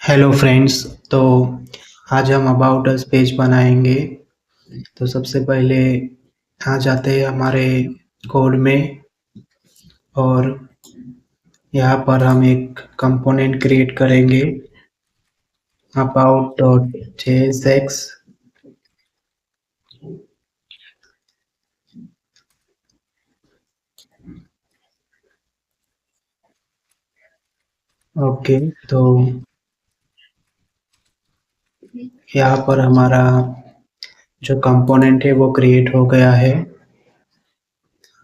Hello friends. तो आज हम अबाउट अस पेज बनाएंगे। तो सबसे पहले आ जाते हैं हमारे कोड में, और यहाँ पर हम एक कंपोनेंट क्रिएट करेंगे about.jsx। ओके, तो यहाँ पर हमारा जो कंपोनेंट है वो क्रिएट हो गया है,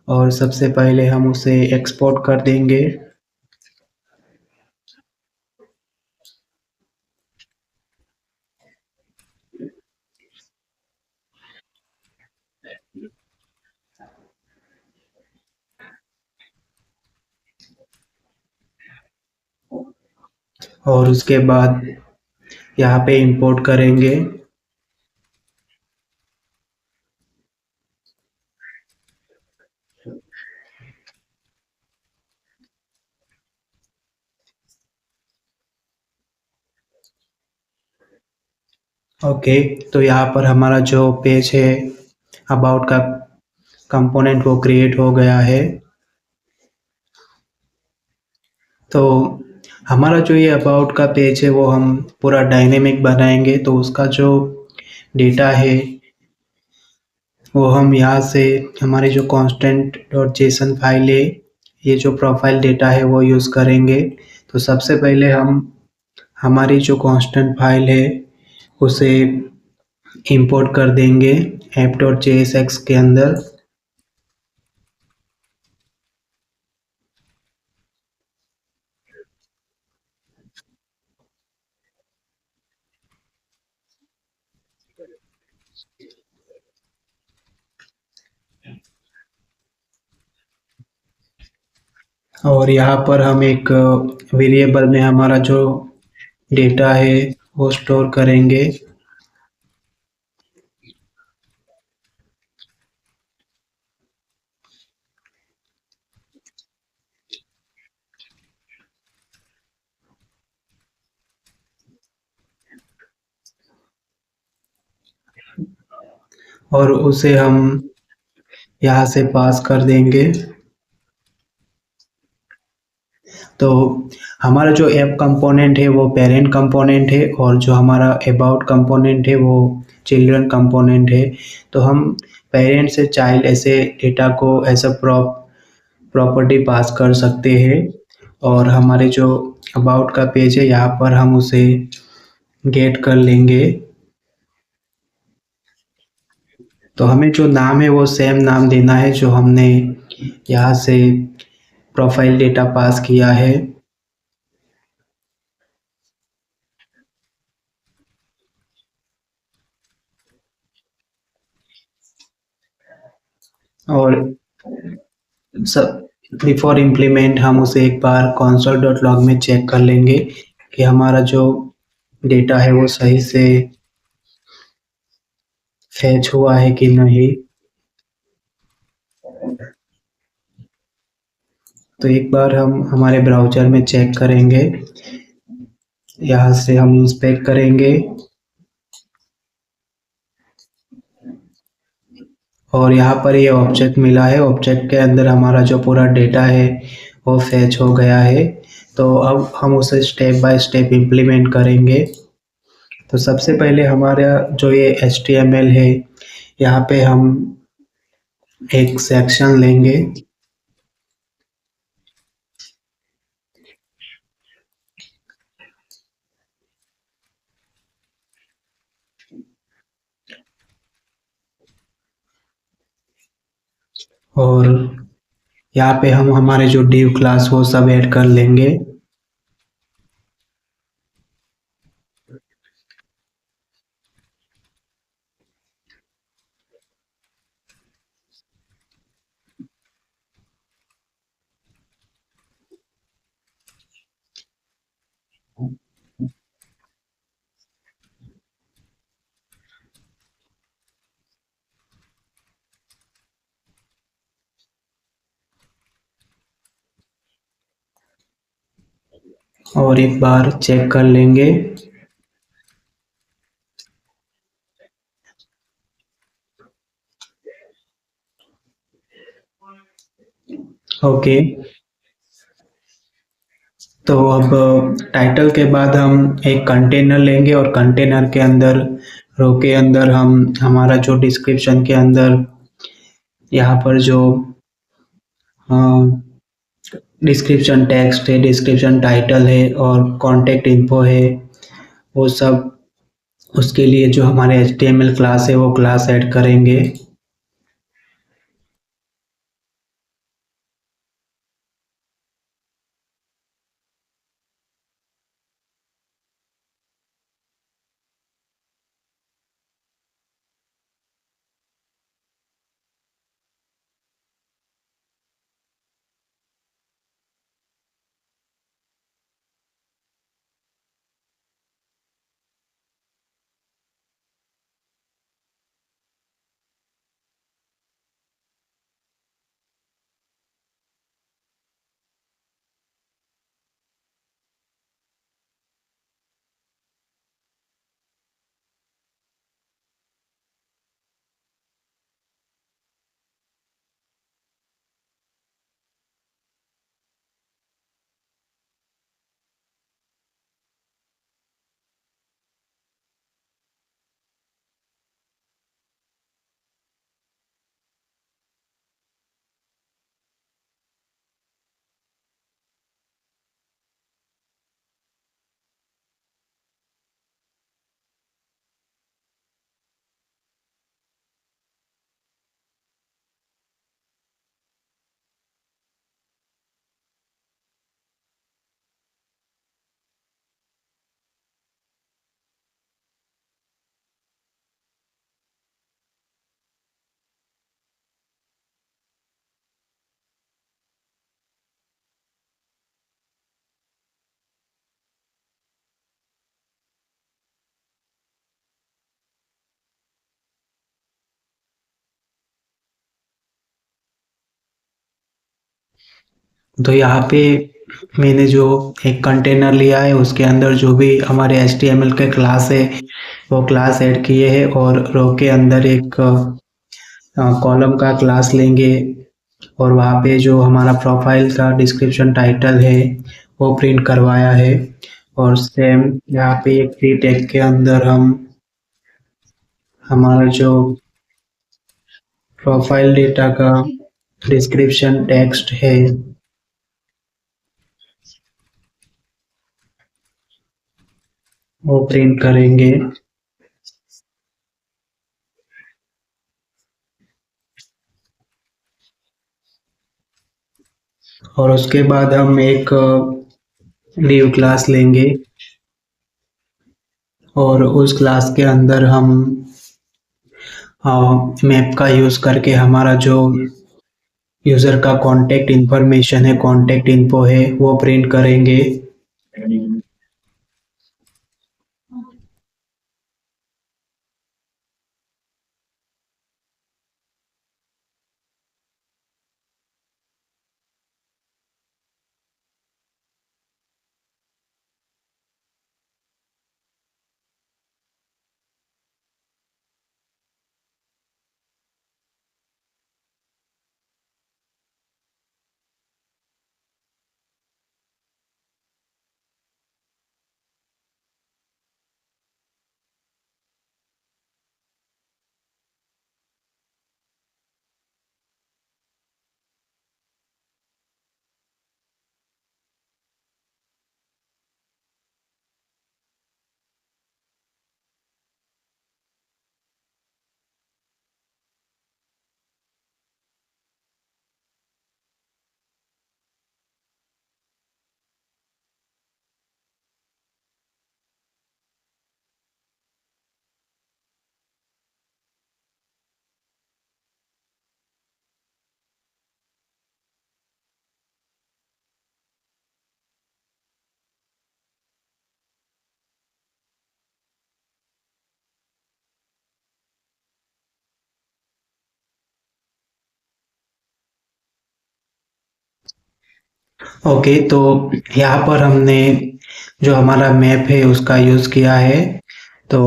और सबसे पहले हम उसे एक्सपोर्ट कर देंगे। और उसके बाद यहाँ पे इंपोर्ट करेंगे। ओके, तो यहाँ पर हमारा जो पेज है अबाउट का कंपोनेंट वो क्रिएट हो गया है। तो हमारा जो ये अबाउट का पेज है वो हम पूरा डायनेमिक बनाएंगे, तो उसका जो डेटा है वो हम यहाँ से हमारी जो कांस्टेंट डॉट जेसन फाइल है, ये जो प्रोफाइल डेटा है वो यूज़ करेंगे। तो सबसे पहले हम हमारी जो कांस्टेंट फाइल है उसे इंपोर्ट कर देंगे app dot J S x के अंदर। और यहाँ पर हम एक वेरिएबल में हमारा जो डेटा है वो स्टोर करेंगे। और उसे हम यहाँ से पास कर देंगे। तो हमारा जो ऐप कंपोनेंट है वो पेरेंट कंपोनेंट है, और जो हमारा अबाउट कंपोनेंट है वो चिल्ड्रन कंपोनेंट है। तो हम पेरेंट से चाइल्ड ऐसे डेटा को एज अ प्रॉपर्टी पास कर सकते हैं। और हमारे जो अबाउट का पेज है यहाँ पर हम उसे गेट कर लेंगे। तो हमें जो नाम है वो सेम नाम देना है जो हमने यहाँ से प्रोफाइल डेटा पास किया है। और सब बिफोर इम्प्लीमेंट हम उसे एक बार console डॉट लॉग में चेक कर लेंगे कि हमारा जो डेटा है वो सही से फैच हुआ है कि नहीं। तो एक बार हम हमारे ब्राउज़र में चेक करेंगे, यहाँ से हम इंस्पेक्ट करेंगे, और यहाँ पर ये ऑब्जेक्ट मिला है। ऑब्जेक्ट के अंदर हमारा जो पूरा डेटा है वो फैच हो गया है। तो अब हम उसे स्टेप बाय स्टेप इम्प्लीमेंट करेंगे। तो सबसे पहले हमारा जो ये HTML है, यहाँ पे हम एक सेक्शन लेंगे, और यहाँ पे हम हमारे जो div क्लास वो सब ऐड कर लेंगे। और एक बार चेक कर लेंगे। ओके, तो अब टाइटल के बाद हम एक कंटेनर लेंगे और कंटेनर के अंदर रो के अंदर हम हमारा जो डिस्क्रिप्शन के अंदर यहाँ पर जो डिस्क्रिप्शन टेक्स्ट है, डिस्क्रिप्शन टाइटल है और कॉन्टेक्ट इन्फो है, वो सब उसके लिए जो हमारे HTML क्लास है वो क्लास ऐड करेंगे। तो यहाँ पे मैंने जो एक कंटेनर लिया है उसके अंदर जो भी हमारे HTML के क्लास है वो क्लास ऐड किए हैं और रो के अंदर एक कॉलम का क्लास लेंगे और वहाँ पे जो हमारा प्रोफाइल का डिस्क्रिप्शन टाइटल है वो प्रिंट करवाया है। और सेम यहाँ पे एक फ्री टैग के अंदर हम हमारा जो प्रोफाइल डेटा का डिस्क्रिप्शन टेक्स्ट है वो प्रिंट करेंगे। और उसके बाद हम एक न्यू क्लास लेंगे और उस क्लास के अंदर हम मैप का यूज़ करके हमारा जो यूज़र का कॉन्टैक्ट इन्फॉर्मेशन है, कॉन्टैक्ट इन्फो है, वो प्रिंट करेंगे। ओके, तो यहाँ पर हमने जो हमारा मैप है उसका यूज़ किया है। तो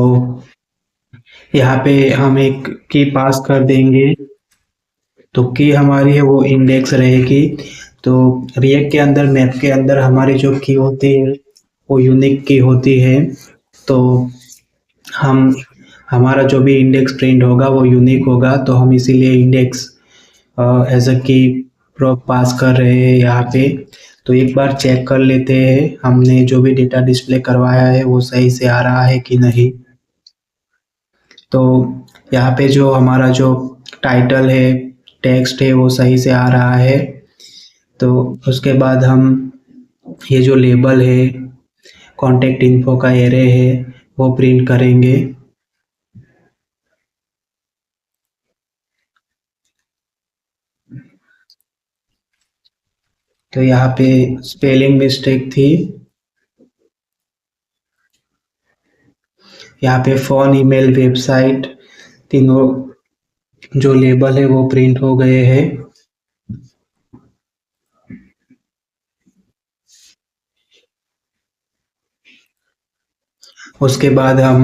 यहाँ पे हम एक की पास कर देंगे, तो की हमारी है वो इंडेक्स रहेगी। तो रिएक्ट के अंदर, मैप के अंदर हमारी जो की होती है वो यूनिक की होती है। तो हम हमारा जो भी इंडेक्स प्रिंट होगा वो यूनिक होगा, तो हम इसीलिए इंडेक्स एज अ की पास कर रहे हैं यहाँ पे। तो एक बार चेक कर लेते हैं हमने जो भी डेटा डिस्प्ले करवाया है वो सही से आ रहा है कि नहीं। तो यहाँ पे जो हमारा जो टाइटल है, टेक्स्ट है, वो सही से आ रहा है। तो उसके बाद हम ये जो लेबल है, कॉन्टैक्ट इन्फो का एरे है, वो प्रिंट करेंगे। तो यहाँ पे स्पेलिंग मिस्टेक थी। यहाँ पे फ़ोन, ईमेल, वेबसाइट, तीनों जो लेबल है वो प्रिंट हो गए हैं। उसके बाद हम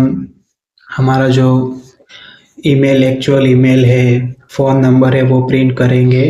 हमारा जो ईमेल, एक्चुअल ईमेल है, फ़ोन नंबर है, वो प्रिंट करेंगे।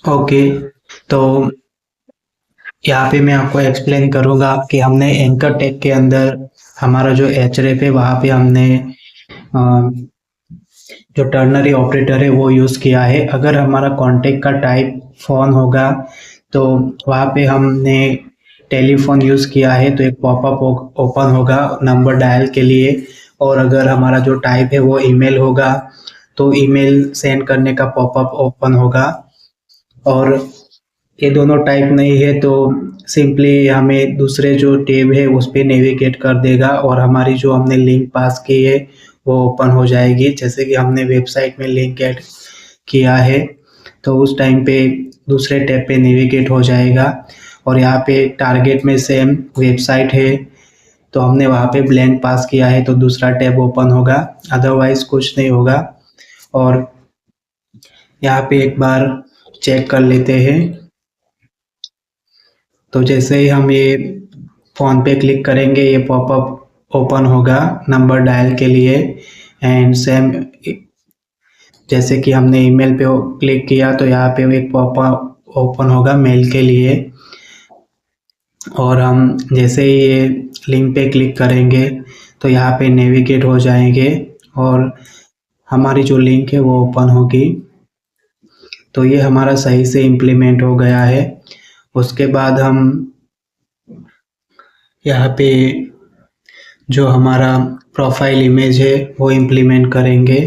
ओके, तो यहाँ पे मैं आपको एक्सप्लेन करूँगा कि हमने एंकर टैग के अंदर हमारा जो एचरेफ है वहाँ पे हमने अ, जो टर्नरी ऑपरेटर है वो यूज़ किया है। अगर हमारा कॉन्टैक्ट का टाइप फ़ोन होगा तो वहाँ पे हमने टेलीफ़ोन यूज़ किया है तो एक पॉपअप ओपन होगा नंबर डायल के लिए। और अगर हमारा जो टाइप है वो ईमेल होगा तो ईमेल सेंड करने का पॉपअप ओपन होगा। और ये दोनों टाइप नहीं है तो सिंपली हमें दूसरे जो टैब है उस पे नेविगेट कर देगा और हमारी जो हमने लिंक पास की है वो ओपन हो जाएगी। जैसे कि हमने वेबसाइट में लिंक ऐड किया है तो उस टाइम पे दूसरे टैब पे नेविगेट हो जाएगा। और यहाँ पे टारगेट में सेम वेबसाइट है तो हमने वहाँ पे ब्लैंक पास किया है तो दूसरा टैब ओपन होगा, अदरवाइज कुछ नहीं होगा। और यहाँ पे एक बार चेक कर लेते हैं। तो जैसे ही हम ये फ़ोन पे क्लिक करेंगे ये पॉपअप ओपन होगा नंबर डायल के लिए। एंड सेम जैसे कि हमने ईमेल पे क्लिक किया तो यहाँ पे एक पॉपअप ओपन होगा मेल के लिए। और हम जैसे ही ये लिंक पे क्लिक करेंगे तो यहाँ पे नेविगेट हो जाएंगे और हमारी जो लिंक है वो ओपन होगी। तो ये हमारा सही से इम्प्लीमेंट हो गया है। उसके बाद हम यहाँ पे जो हमारा प्रोफाइल इमेज है वो इम्प्लीमेंट करेंगे।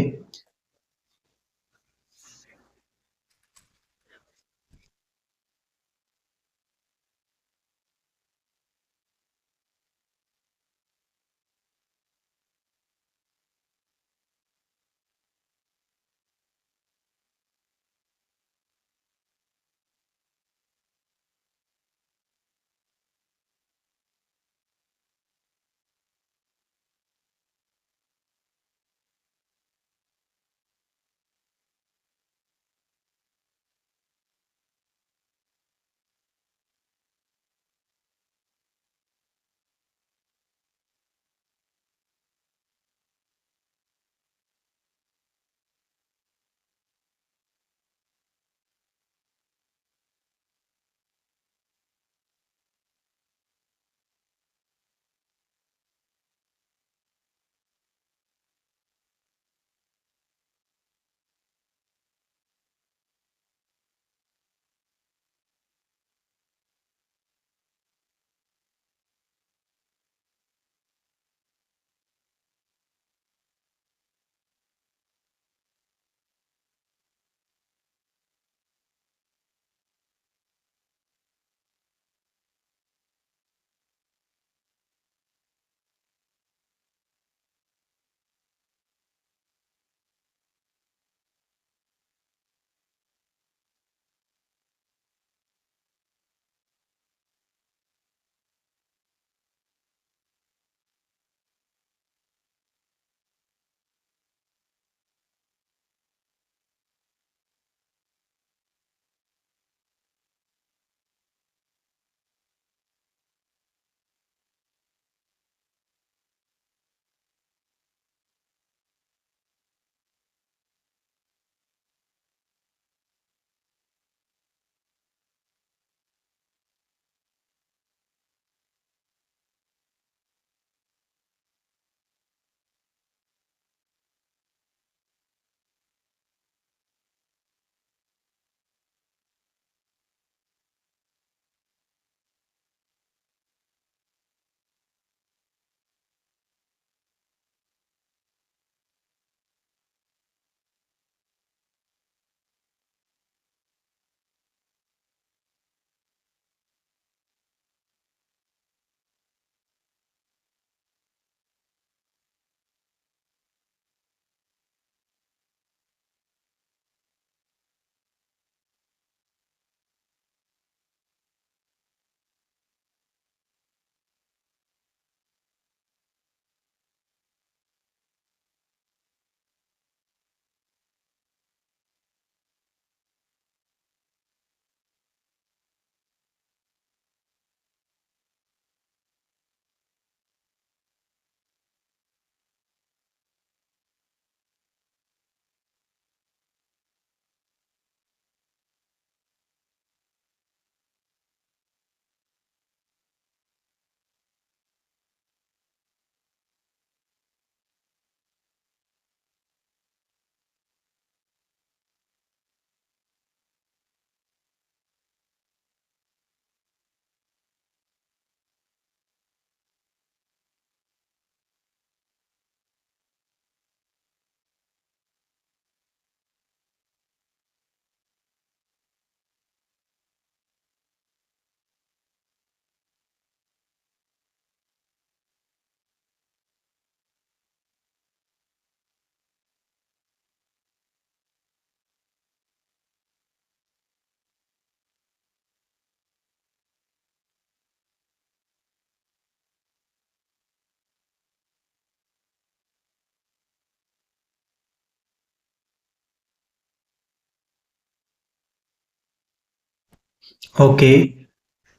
ओके,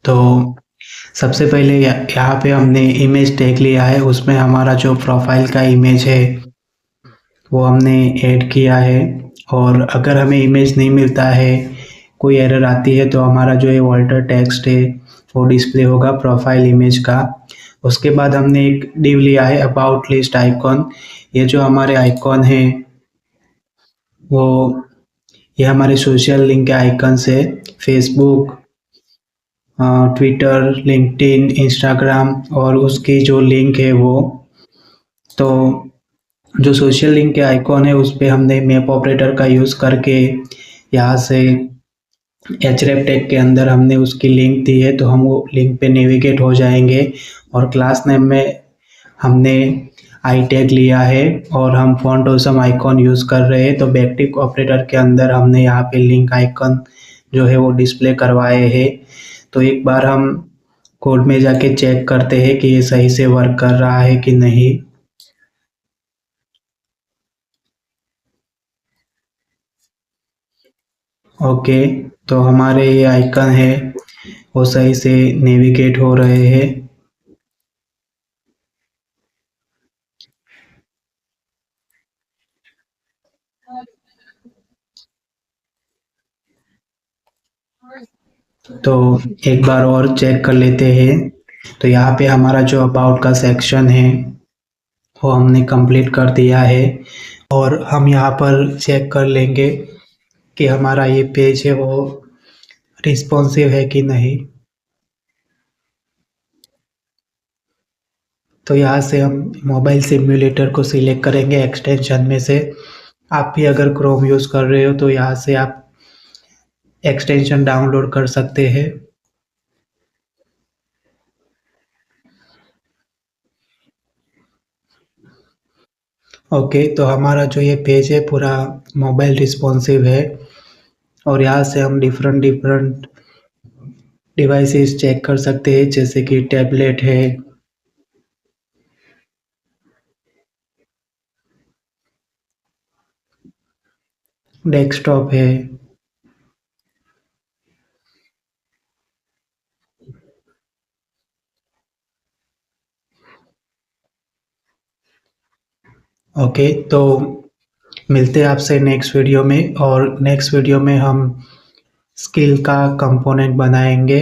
तो सबसे पहले यहाँ पे हमने इमेज टैग लिया है, उसमें हमारा जो प्रोफाइल का इमेज है वो हमने ऐड किया है। और अगर हमें इमेज नहीं मिलता है, कोई एरर आती है, तो हमारा जो ये वॉल्टर टेक्स्ट है वो डिस्प्ले होगा प्रोफाइल इमेज का। उसके बाद हमने एक डिव लिया है अबाउट लिस्ट आइकॉन। ये जो हमारे आइकॉन है वो ये हमारे सोशल लिंक के आइकन्स है, फेसबुक, ट्विटर, लिंक्डइन, इंस्टाग्राम, और उसकी जो लिंक है वो। तो जो सोशल लिंक के आइकॉन है उस पे हमने मैप ऑपरेटर का यूज़ करके यहाँ से एचरेफ टैग के अंदर हमने उसकी लिंक दी है, तो हम वो लिंक पे नेविगेट हो जाएंगे। और क्लास नेम में हमने आई टैग लिया है और हम फॉन्ट ऑसम आइकॉन यूज़ कर रहे हैं, तो बैकटिक ऑपरेटर के अंदर हमने यहाँ पे लिंक आइकॉन जो है वो डिस्प्ले करवाए हैं। तो एक बार हम कोड में जाके चेक करते हैं कि ये सही से वर्क कर रहा है कि नहीं। ओके, तो हमारे ये आइकन है वो सही से नेविगेट हो रहे हैं। तो एक बार और चेक कर लेते हैं। तो यहाँ पे हमारा जो अबाउट का सेक्शन है वो हमने कंप्लीट कर दिया है। और हम यहाँ पर चेक कर लेंगे कि हमारा ये पेज है वो रिस्पॉन्सिव है कि नहीं। तो यहाँ से हम मोबाइल सिम्युलेटर को सिलेक्ट करेंगे एक्सटेंशन में से। आप भी अगर क्रोम यूज़ कर रहे हो तो यहाँ से आप एक्सटेंशन डाउनलोड कर सकते हैं। ओके, तो हमारा जो ये पेज है पूरा मोबाइल रिस्पॉन्सिव है। और यहाँ से हम डिफरेंट डिफरेंट डिवाइसेस चेक कर सकते हैं, जैसे कि टैबलेट है, डेस्कटॉप है। ओके, तो मिलते हैं आपसे नेक्स्ट वीडियो में, और नेक्स्ट वीडियो में हम स्किल का कंपोनेंट बनाएंगे।